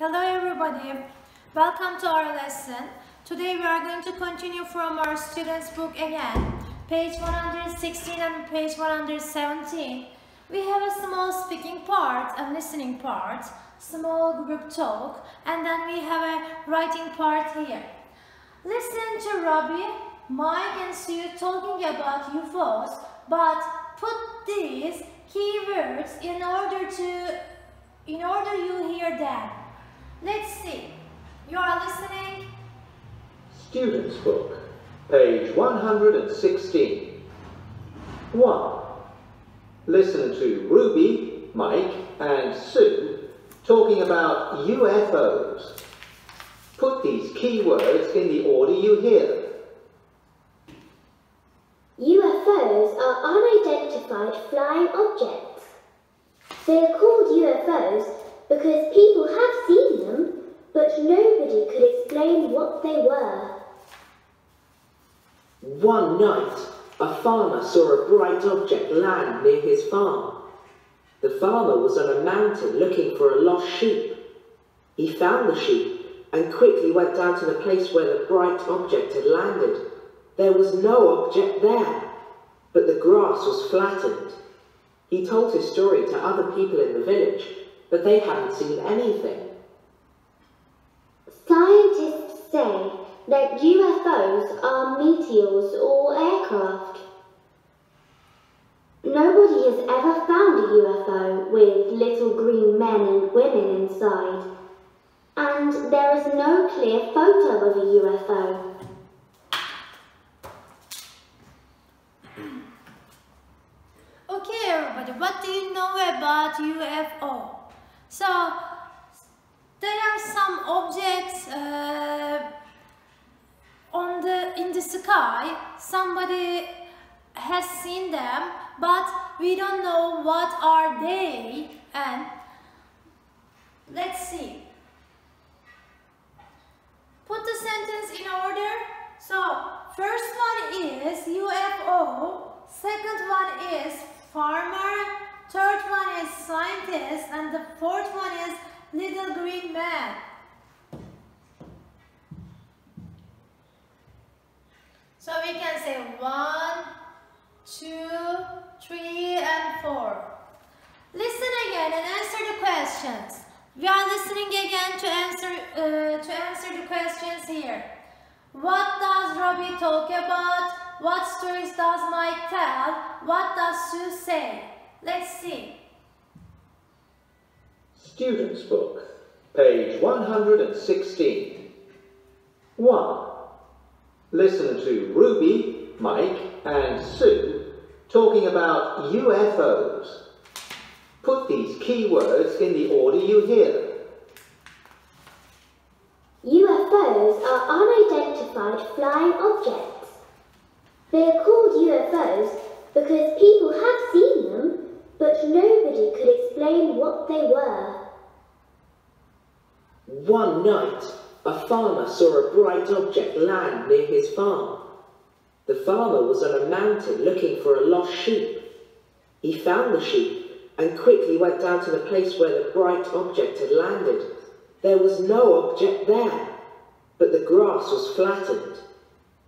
Hello everybody, welcome to our lesson. Today we are going to continue from our students book again, page 116 and page 117. We have a small speaking part and listening part, small group talk, and then we have a writing part here. Listen to Robbie, Mike and Sue talking about UFOs, but put these keywords in order you hear them. Let's see. You are listening? Students book, page 116. 1. Listen to Ruby, Mike and Sue talking about UFOs. Put these keywords in the order you hear them. UFOs are unidentified flying objects. They are called UFOs because people have seen them, but nobody could explain what they were. One night, a farmer saw a bright object land near his farm. The farmer was on a mountain looking for a lost sheep. He found the sheep and quickly went down to the place where the bright object had landed. There was no object there, but the grass was flattened. He told his story to other people in the village, but they hadn't seen anything. Scientists say that UFOs are meteors or aircraft. Nobody has ever found a UFO with little green men and women inside, and there is no clear photo of a UFO. Okay everybody, what do you know about UFO? So, there are some objects in the sky. Somebody has seen them, but we don't know what are they. And let's see. Put the sentence in order. So, first one is UFO. Second one is farmer. Third one is scientist. And the fourth one is little green man. So we can say 1, 2, 3 and 4. Listen again and answer the questions. We are listening again to answer the questions here. What does Robbie talk about? What stories does Mike tell? What does Sue say? Let's see. Students book, page 116. 1. Listen to Ruby, Mike and Sue talking about UFOs. Put these keywords in the order you hear them. UFOs are unidentified flying objects. They are called UFOs because people have seen them, but nobody could explain what they were. One night, a farmer saw a bright object land near his farm. The farmer was on a mountain looking for a lost sheep. He found the sheep and quickly went down to the place where the bright object had landed. There was no object there, but the grass was flattened.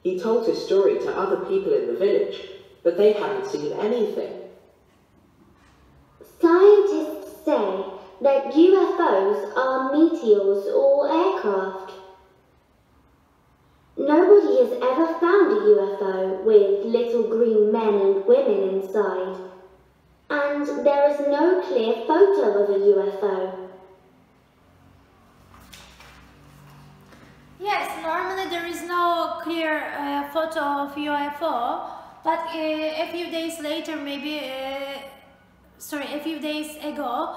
He told his story to other people in the village, but they hadn't seen anything. Scientists say that UFOs are meteors or aircraft. Nobody has ever found a UFO with little green men and women inside, and there is no clear photo of a UFO. Yes, normally there is no clear photo of UFO, but a few days later, maybe, a few days ago,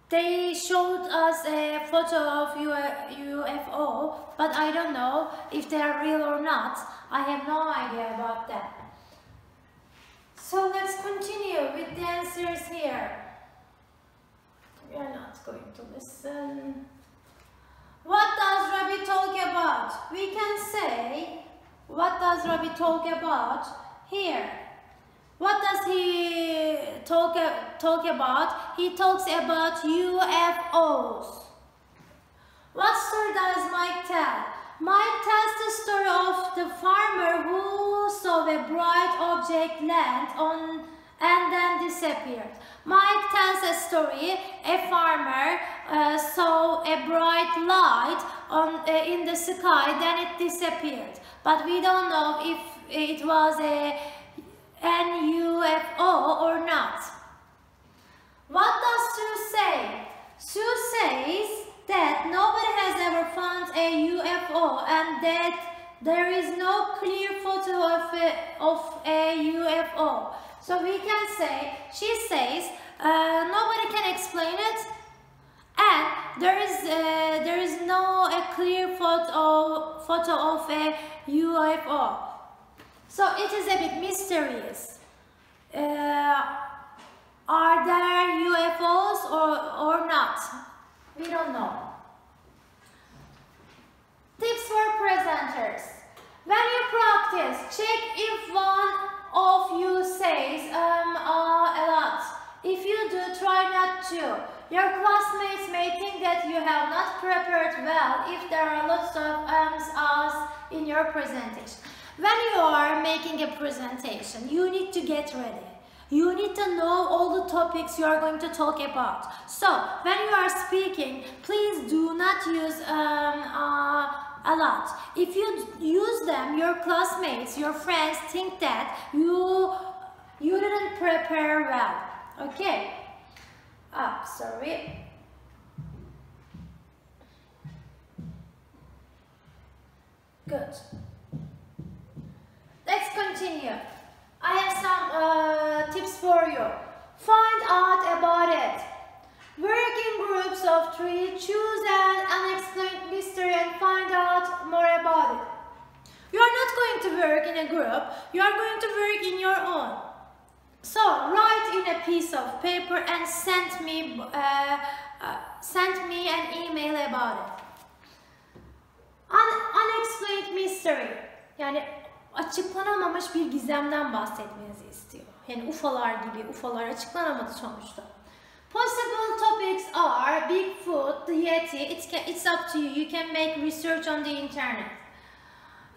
they showed us a photo of UFO, but I don't know if they are real or not. I have no idea about that. So let's continue with the answers here. We are not going to listen. What does Robbie talk about? We can say, what does Robbie talk about here? What does he talk about? He talks about UFOs. What story does Mike tell? Mike tells the story of the farmer who saw a bright object land on and then disappeared. Mike tells a story. A farmer saw a bright light in the sky, then it disappeared. But we don't know if it was an UFO or not. What does Sue say? Sue says that nobody has ever found a UFO and that there is no clear photo of a UFO. So we can say, she says, nobody can explain it, and there is no clear photo of a UFO. So it is a bit mysterious. Are there UFOs or not? We don't know. Tips for presenters. When you practice, check if one of you says a lot. If you do, try not to. Your classmates may think that you have not prepared well if there are lots of ahs in your presentation. When you are making a presentation, you need to get ready. You need to know all the topics you are going to talk about. So, when you are speaking, please do not use a lot. If you use them, your classmates, your friends think that you didn't prepare well. Okay? Sorry. Good. Let's continue. I have some tips for you. Find out about it. Work in groups of 3, choose an unexplained mystery and find out more about it. You are not going to work in a group, you are going to work in your own. So, write in a piece of paper and send me an email about it. Unexplained mystery. Yani açıklanamamış bir gizemden bahsetmenizi istiyor. Yani UFO'lar gibi, UFO'lar açıklanamadı sonuçta. Possible topics are Bigfoot, the Yeti. It's up to you. You can make research on the internet.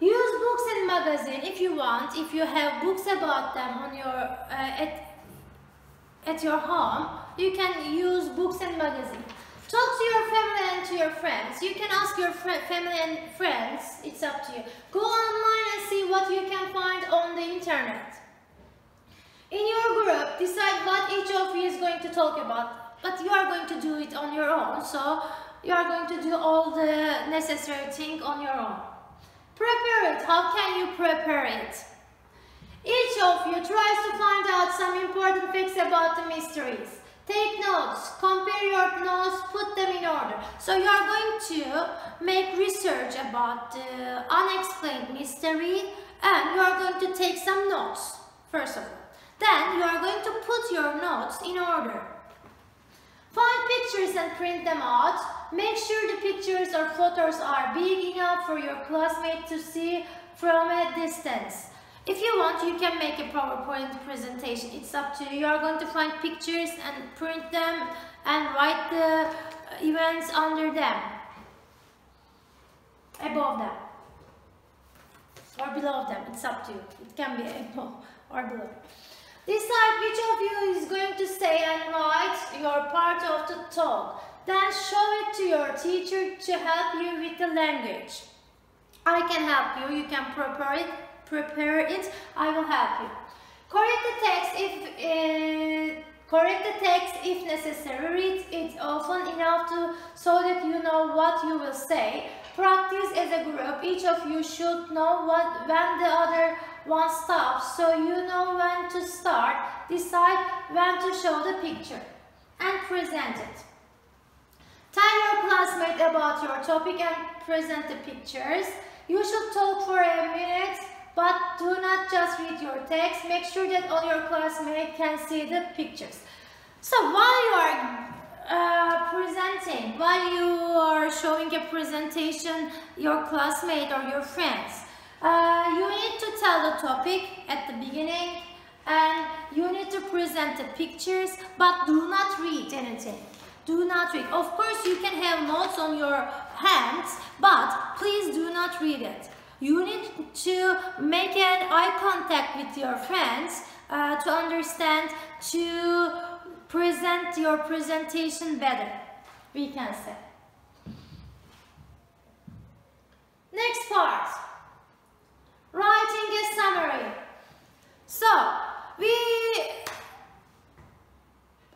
Use books and magazine if you want. If you have books about them on your at your home, you can use books and magazine. Talk to your family and to your friends. You can ask your family and friends. It's up to you. Go online and see what you can find on the internet. In your group, decide what each of you is going to talk about. But you are going to do it on your own. So you are going to do all the necessary things on your own. Prepare it. How can you prepare it? Each of you tries to find out some important facts about the mysteries. Take notes, compare your notes, put them in order. So you are going to make research about the unexplained mystery and you are going to take some notes, first of all. Then you are going to put your notes in order. Find pictures and print them out. Make sure the pictures or photos are big enough for your classmate to see from a distance. If you want, you can make a PowerPoint presentation. It's up to you. You are going to find pictures and print them and write the events under them, above them, or below them. It's up to you. It can be above or below. Decide which of you is going to say and write your part of the talk. Then show it to your teacher to help you with the language. I can help you. You can prepare it. I will help you. Correct the text if necessary. Read it often enough so that you know what you will say. Practice as a group. Each of you should know when the other one stops, so you know when to start. Decide when to show the picture and present it. Tell your classmate about your topic and present the pictures. You should talk for a minute, but do not just read your text. Make sure that all your classmates can see the pictures. So while you are presenting, while you are showing a presentation, your classmate or your friends, you need to tell the topic at the beginning and you need to present the pictures, but do not read anything. Do not read. Of course, you can have notes on your hands, but please do not read it. You need to make an eye contact with your friends to understand, to present your presentation better, we can say. Next part, writing a summary. So,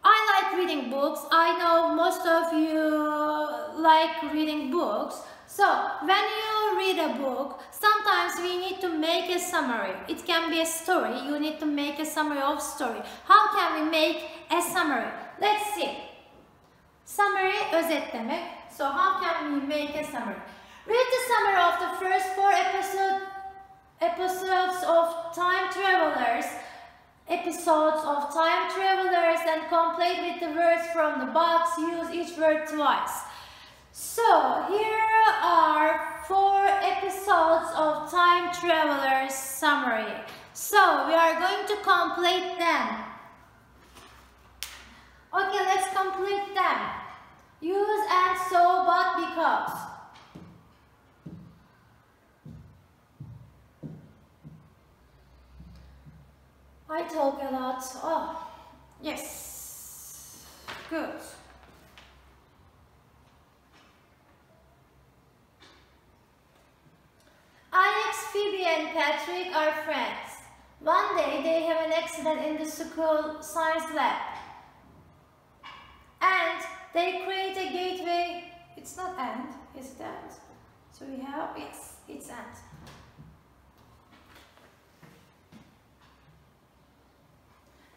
I like reading books. I know most of you like reading books. So, when you read a book, sometimes we need to make a summary. It can be a story. You need to make a summary of story. How can we make a summary? Let's see. Summary, özet demek. So, how can we make a summary? Read the summary of the first 4 episodes of Time Travelers. And complete with the words from the box. Use each word twice. So, here are 4 episodes of Time Travelers summary. So, we are going to complete them. Okay, let's complete them. Use and so, but, because. I talk a lot. Oh, yes. Good. Alex, Phoebe and Patrick are friends. One day they have an accident in the school science lab. And they create a gateway. It's not and, it's that. So we have, yes, it's and.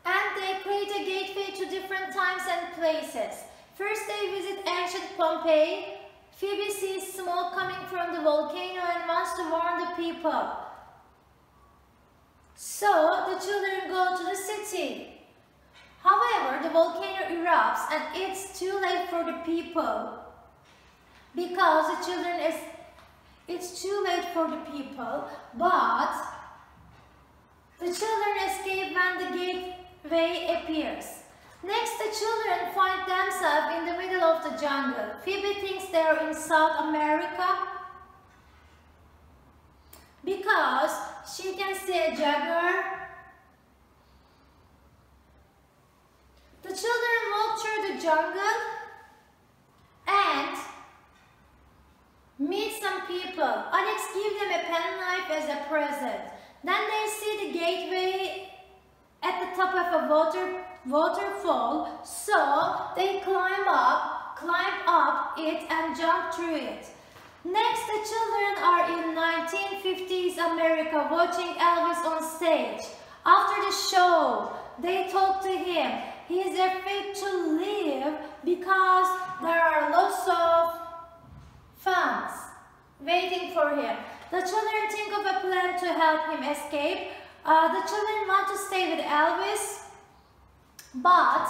And they create a gateway to different times and places. First they visit ancient Pompeii. Phoebe sees smoke coming from the volcano and wants to warn the people. So the children go to the city. However, the volcano erupts and it's too late for the people. Because the children it's too late for the people, but the children escape when the gateway appears. Next, the children find themselves in the middle of the jungle. Phoebe thinks they are in South America because she can see a jaguar. The children walk through the jungle and meet some people. Alex gives them a penknife as a present. Then they see the gateway at the top of a waterfall, so they climb up it and jump through it. Next, the children are in 1950s America watching Elvis on stage. After the show, they talk to him. He is afraid to leave because there are lots of fans waiting for him. The children think of a plan to help him escape. The children want to stay with Elvis, but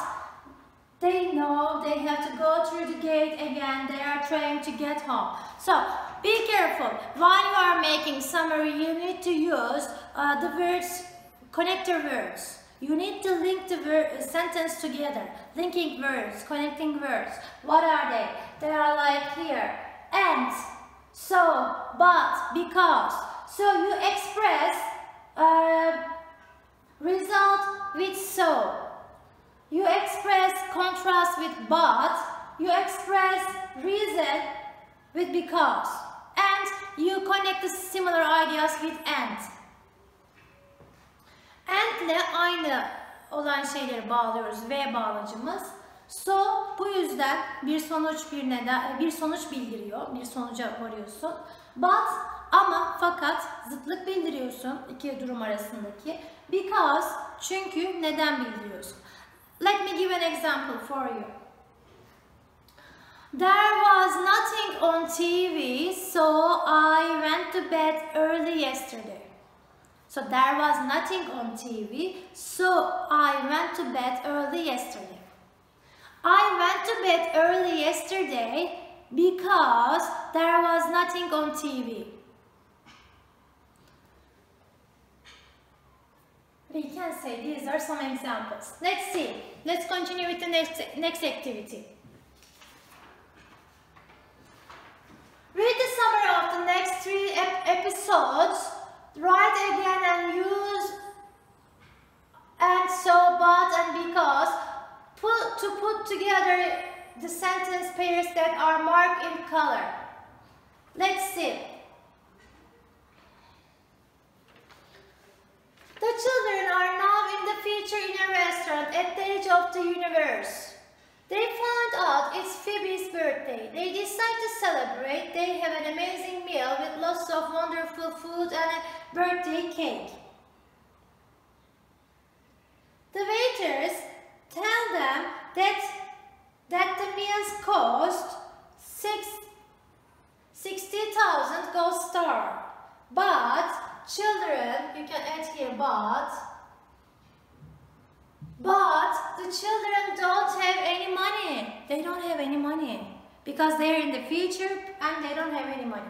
they know they have to go through the gate again. They are trying to get home. So, be careful. While you are making summary, you need to use the words, connector words. You need to link the sentence together. Linking words, connecting words. What are they? They are like here. And, so, but, because. So, you express result with so. You express contrast with but. You express reason with because. And you connect the similar ideas with and. And ile aynı olan şeyleri bağlıyoruz. V bağlacımız. So bu yüzden bir sonuç bildiriyor. Bir sonuca varıyorsun. But ama fakat zıtlık bildiriyorsun iki durum arasındaki. Because çünkü neden bildiriyorsun. Let me give an example for you. There was nothing on TV, so I went to bed early yesterday. So there was nothing on TV, so I went to bed early yesterday. I went to bed early yesterday because there was nothing on TV. We can say these are some examples. Let's see. Let's continue with the next activity. Read the summary of the next 3 episodes. Write again and use and, so, but, and because to put together the sentence pairs that are marked in color. Let's see. The children are now in the future in a restaurant at the edge of the universe. They found out it's Phoebe's birthday. They decide to celebrate. They have an amazing meal with lots of wonderful food and a birthday cake. The waiters tell them that the meals cost 60,000 gold star. But children, you can add here but the children don't have any money. They don't have any money because they're in the future and they don't have any money.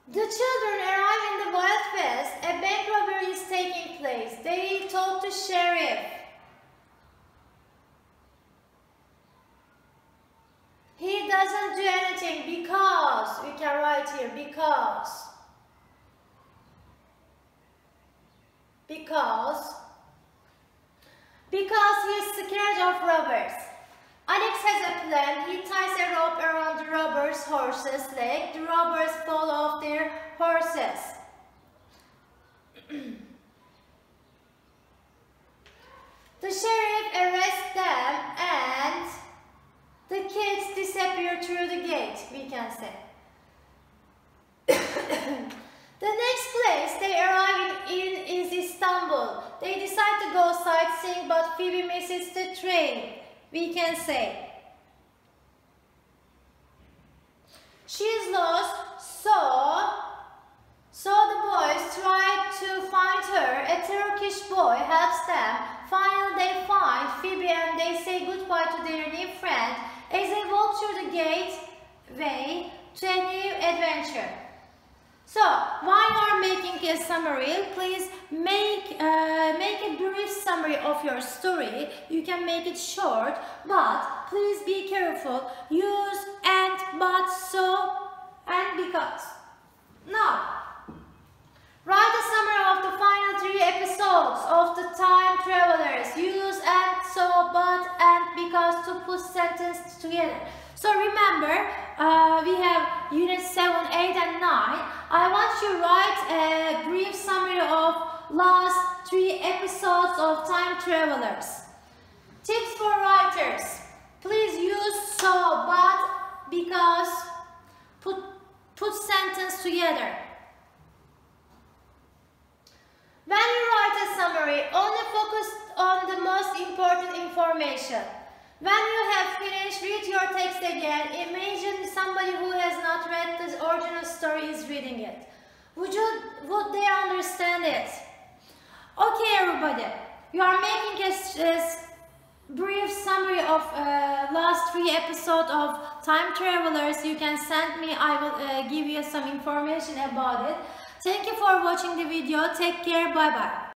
The children arrive in the Wild West. A bank robbery is taking place. They told the sheriff. He doesn't do anything because, we can write here, because he's scared of robbers. Alex has a plan. He ties a rope around the robber's horse's leg. The robbers fall off their horses. The sheriff arrests them and the kids disappear through the gate, we can say. The next place they arrive in is Istanbul. They decide to go sightseeing, but Phoebe misses the train, we can say. She is lost, so the boys try to find her. A Turkish boy helps them. Finally, they find Phoebe and they say goodbye to their new friend as they walk through the gateway to a new adventure. So, while you are making a summary, please make a brief summary of your story. You can make it short, but please be careful. Use and, but, so, and because. Now, write a summary of the final 3 episodes of the Time Travelers. Use and, so, but, and because to put sentences together. So remember, we have Unit 7, 8 and 9. I want you to write a brief summary of last 3 episodes of Time Travelers. Tips for writers. Please use so, but, because, put sentence together. When you write a summary, only focus on the most important information. When you have finished, read your text again. Imagine somebody who has not read the original story is reading it. Would they understand it? Okay, everybody. You are making a brief summary of last 3 episodes of Time Travelers. You can send me. I will give you some information about it. Thank you for watching the video. Take care. Bye-bye.